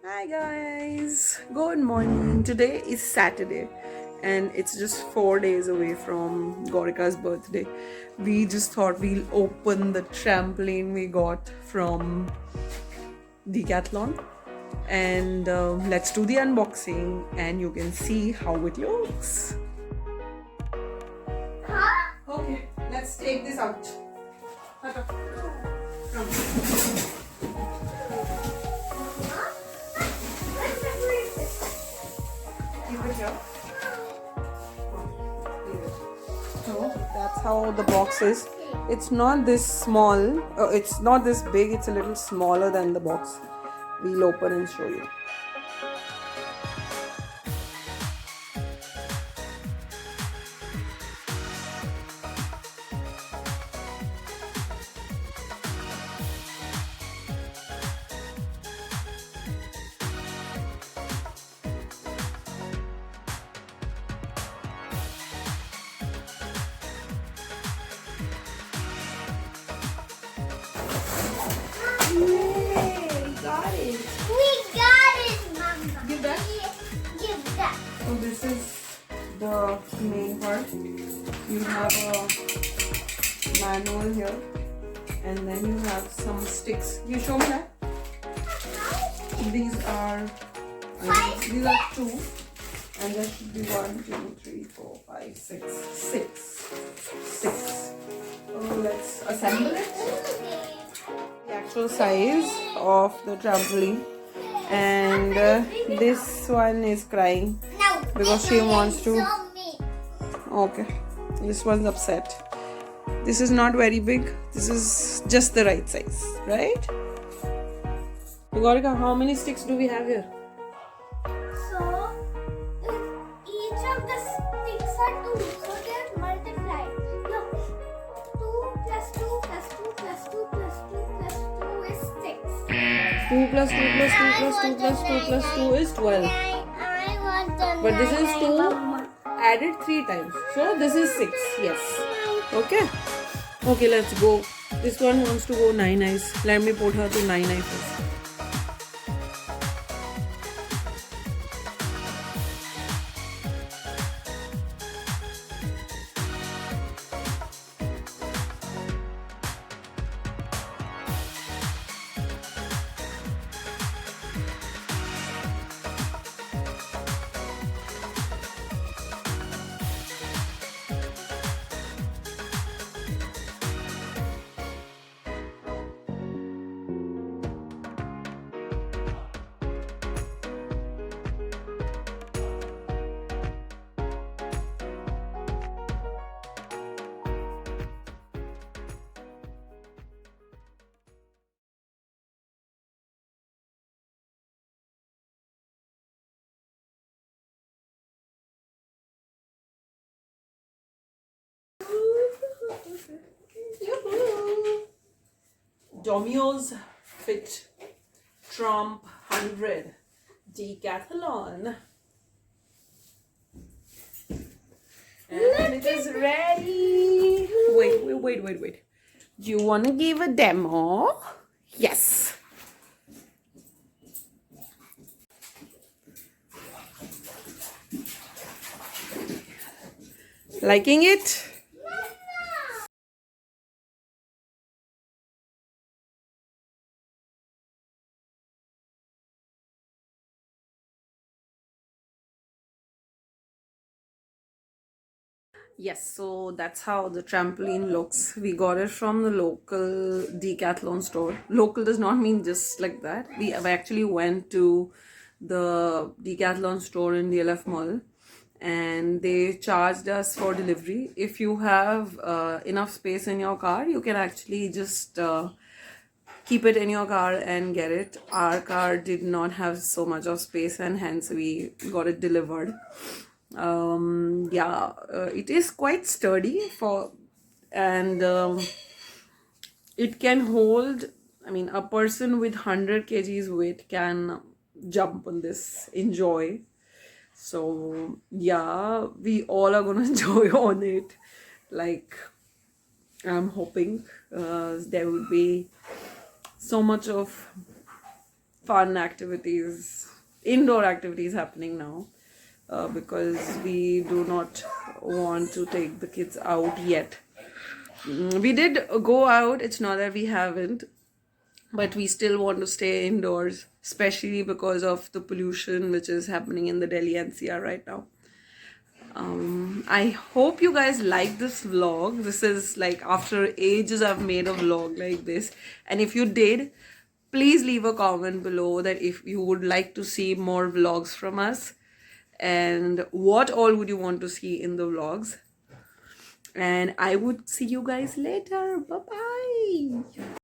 Hi guys, good morning. Today is Saturday and it's just 4 days away from Gaurika's birthday. We just thought we'll open the trampoline we got from Decathlon and let's do the unboxing and you can see how it looks. Okay, let's take this out. Come. So that's how the box is. It's not this small, it's not this big, it's a little smaller than the box. We'll open and show you. We got it, Mama. Give that. Give that. So this is the main part. You have a manual here and then you have some sticks. You show me that? These are two and there should be 1, 2, 3, 4, 5, 6. Let's assemble it. The actual size of the trampoline, and this one is crying because she wants to. Okay, this one's upset. This is not very big. This is just the right size, right? Gaurika, how many sticks do we have here? So, each of the sticks are 2, so they're multiplied. Look, 2 plus 2 plus 2 plus 2 plus 2 plus 2 is 6. 2 plus 2 plus 2 plus 2 plus 2 plus 2 is 12. I want the But this is 2 Mama. added 3 times. So this is 6. Yes. Okay. Okay, let's go. This one wants to go 9 eyes. Let me put her to 9 eyes first. Domyos Fitness Trampoline 100 Decathlon. And it is ready. Wait. Do you want to give a demo? Yes. Liking it? Yes, so that's how the trampoline looks. We got it from the local Decathlon store. Local does not mean just like that. We have actually went to the Decathlon store in DLF Mall and they charged us for delivery. If you have enough space in your car, you can actually just keep it in your car and get it. Our car did not have so much of space and hence we got it delivered. It is quite sturdy and it can hold, I mean, a person with 100 kgs weight can jump on this, enjoy. So yeah, we all are gonna enjoy on it. Like, I'm hoping there will be so much of fun activities, indoor activities happening now, because we do not want to take the kids out yet. We did go out, it's not that we haven't, but we still want to stay indoors, especially because of the pollution which is happening in the Delhi NCR right now. I hope you guys like this vlog. This is like after ages I've made a vlog like this, and if you did, please leave a comment below that if you would like to see more vlogs from us and what all would you want to see in the vlogs. And I would see you guys later. Bye bye.